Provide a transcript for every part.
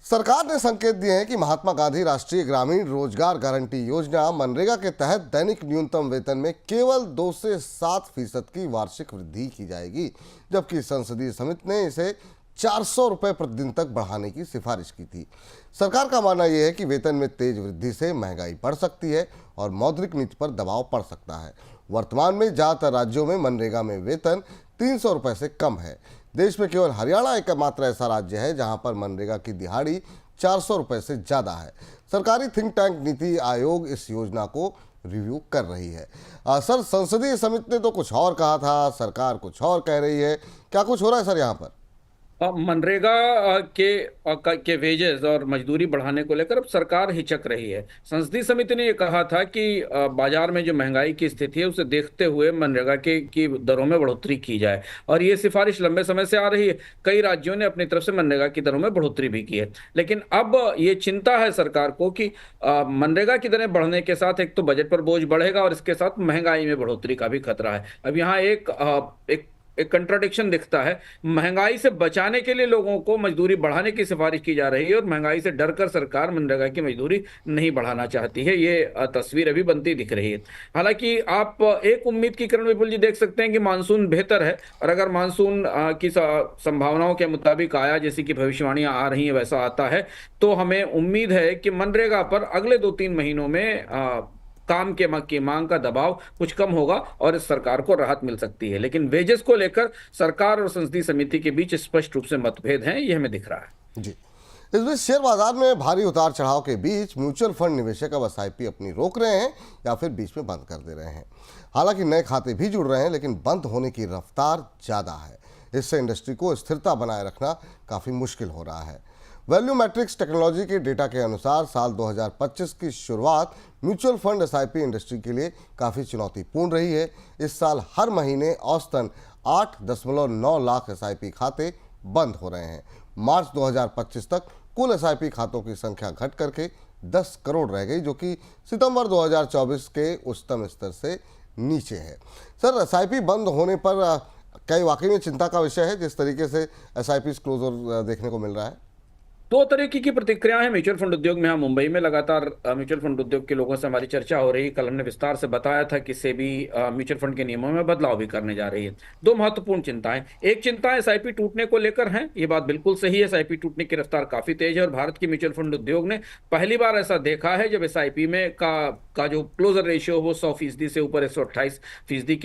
सरकार ने संकेत दिए हैं कि महात्मा गांधी राष्ट्रीय ग्रामीण रोजगार गारंटी योजना मनरेगा के तहत दैनिक न्यूनतम वेतन में केवल 2 से 7% की वार्षिक वृद्धि की जाएगी, जबकि संसदीय समिति ने इसे 400 रुपये प्रतिदिन तक बढ़ाने की सिफारिश की थी। सरकार का मानना यह है कि वेतन में तेज वृद्धि से महंगाई बढ़ सकती है और मौद्रिक नीति पर दबाव पड़ सकता है। वर्तमान में ज्यादातर राज्यों में मनरेगा में वेतन 300 रुपये से कम है। देश में केवल हरियाणा एकमात्र ऐसा राज्य है जहां पर मनरेगा की दिहाड़ी 400 रुपये से ज़्यादा है। सरकारी थिंक टैंक नीति आयोग इस योजना को रिव्यू कर रही है। सर, संसदीय समिति ने तो कुछ और कहा था, सरकार कुछ और कह रही है, क्या कुछ हो रहा है सर यहाँ पर? मनरेगा के वेजेस और मजदूरी बढ़ाने को लेकर अब सरकार हिचक रही है। संसदीय समिति ने ये कहा था कि बाजार में जो महंगाई की स्थिति है उसे देखते हुए मनरेगा की दरों में बढ़ोतरी की जाए, और ये सिफारिश लंबे समय से आ रही है। कई राज्यों ने अपनी तरफ से मनरेगा की दरों में बढ़ोतरी भी की है, लेकिन अब ये चिंता है सरकार को कि मनरेगा की दरें बढ़ने के साथ एक तो बजट पर बोझ बढ़ेगा और इसके साथ महंगाई में बढ़ोतरी का भी खतरा है। अब यहाँ एक कंट्राडिक्शन दिखता है। महंगाई से बचाने के लिए लोगों को मजदूरी बढ़ाने की सिफारिश की जा रही है और महंगाई से डरकर सरकार मनरेगा की मजदूरी नहीं बढ़ाना चाहती है। ये तस्वीर अभी बनती दिख रही है। हालांकि आप एक उम्मीद की किरण विपुल जी देख सकते हैं कि मानसून बेहतर है, और अगर मानसून की संभावनाओं के मुताबिक आया, जैसी कि भविष्यवाणियां आ रही है वैसा आता है, तो हमें उम्मीद है कि मनरेगा पर अगले 2-3 महीनों में काम की मांग का दबाव कुछ कम होगा और इस सरकार को राहत मिल सकती है। लेकिन वेजेस को लेकर सरकार और संसदीय समिति के बीच स्पष्ट रूप से मतभेद हैं, ये हमें दिख रहा है। जी, इस बीच शेयर बाजार में भारी उतार चढ़ाव के बीच म्यूचुअल फंड निवेशक अब एसआईपी अपनी रोक रहे हैं या फिर बीच में बंद कर दे रहे हैं। हालांकि नए खाते भी जुड़ रहे हैं, लेकिन बंद होने की रफ्तार ज़्यादा है। इससे इंडस्ट्री को स्थिरता बनाए रखना काफ़ी मुश्किल हो रहा है। वैल्यू मैट्रिक्स टेक्नोलॉजी के डेटा के अनुसार साल 2025 की शुरुआत म्यूचुअल फंड एसआईपी इंडस्ट्री के लिए काफ़ी चुनौतीपूर्ण रही है। इस साल हर महीने औसतन 8.9 लाख एसआईपी खाते बंद हो रहे हैं। मार्च 2025 तक कुल एसआईपी खातों की संख्या घट करके 10 करोड़ रह गई, जो कि सितंबर 2024 के उच्चतम स्तर से नीचे है। सर, एसआईपी बंद होने पर क्या वाकई में चिंता का विषय है, जिस तरीके से एसआईपी क्लोजर देखने को मिल रहा है? दो तरीके की प्रतिक्रिया है म्यूचुअल फंड उद्योग में। हम मुंबई में लगातार म्यूचुअल फंड उद्योग के लोगों से हमारी चर्चा हो रही है। कल हमने विस्तार से बताया था कि सेबी म्यूचुअल फंड के नियमों में बदलाव भी करने जा रही है। दो महत्वपूर्ण चिंताएं, एक चिंता एसआईपी टूटने को लेकर है। ये बात बिल्कुल सही है, एसआईपी टूटने की रफ्तार काफी तेज है और भारत के म्यूचुअल फंड उद्योग ने पहली बार ऐसा देखा है जब एसआईपी में का जो क्लोजर रेशियो वो 100% से ऊपर 128%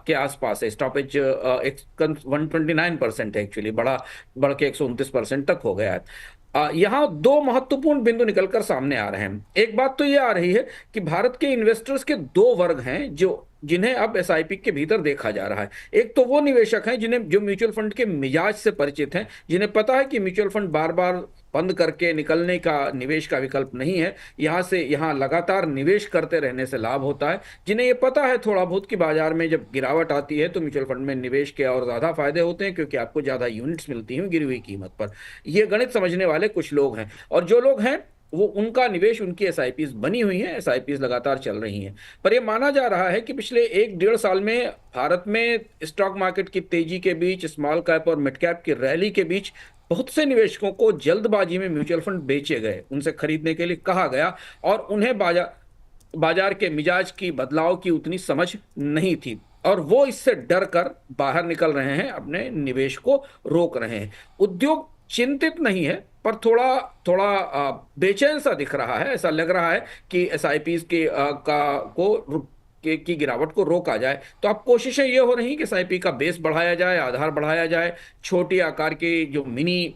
के आसपास है। स्टॉपेज 129% है, एक्चुअली बढ़ के 129% तक हो गया है। यहां दो महत्वपूर्ण बिंदु निकलकर सामने आ रहे हैं। एक बात तो यह आ रही है कि भारत के इन्वेस्टर्स के दो वर्ग हैं जिन्हें अब एसआईपी के भीतर देखा जा रहा है। एक तो वो निवेशक हैं जो म्यूचुअल फंड के मिजाज से परिचित हैं, जिन्हें पता है कि म्यूचुअल फंड बार बार बंद करके निकलने का निवेश का विकल्प नहीं है, यहां लगातार निवेश करते रहने से लाभ होता है। जिन्हें ये पता है थोड़ा बहुत कि बाजार में जब गिरावट आती है तो म्यूचुअल फंड में निवेश के और ज्यादा फायदे होते हैं, क्योंकि आपको ज्यादा यूनिट्स मिलती हैं गिरी हुई कीमत पर। ये गणित समझने वाले कुछ लोग हैं, और जो लोग हैं वो उनका निवेश, उनकी एसआईपीज बनी हुई हैं, एसआईपीज लगातार चल रही हैं। पर यह माना जा रहा है कि पिछले 1-1.5 साल में भारत में स्टॉक मार्केट की तेजी के बीच, स्मॉल कैप और मिड कैप की रैली के बीच बहुत से निवेशकों को जल्दबाजी में म्यूचुअल फंड बेचे गए, उनसे खरीदने के लिए कहा गया, और उन्हें बाजार के मिजाज की बदलाव की उतनी समझ नहीं थी, और वो इससे डर कर बाहर निकल रहे हैं, अपने निवेश को रोक रहे हैं। उद्योग चिंतित नहीं है, पर थोड़ा थोड़ा बेचैन सा दिख रहा है। ऐसा लग रहा है कि एसआईपीज की गिरावट को रोका जाए। तो अब कोशिशें ये हो रही कि एसआईपी का बेस बढ़ाया जाए, आधार बढ़ाया जाए, छोटी आकार की जो मिनी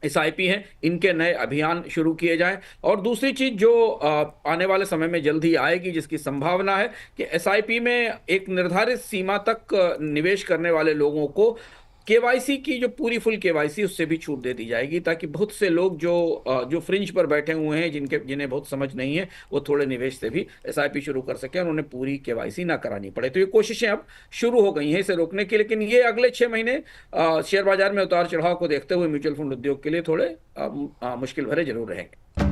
एसआईपी हैं इनके नए अभियान शुरू किए जाएं। और दूसरी चीज जो आने वाले समय में जल्द ही आएगी, जिसकी संभावना है कि एसआईपी में एक निर्धारित सीमा तक निवेश करने वाले लोगों को केवाईसी की जो पूरी फुल केवाईसी उससे भी छूट दे दी जाएगी, ताकि बहुत से लोग जो फ्रिंज पर बैठे हुए हैं, जिन्हें बहुत समझ नहीं है, वो थोड़े निवेश से भी एसआईपी शुरू कर सके और उन्हें पूरी केवाईसी ना करानी पड़े। तो ये कोशिशें अब शुरू हो गई हैं इसे रोकने की, लेकिन ये अगले 6 महीने शेयर बाजार में उतार चढ़ाव को देखते हुए म्यूचुअल फंड उद्योग के लिए थोड़े मुश्किल भरे जरूर रहेंगे।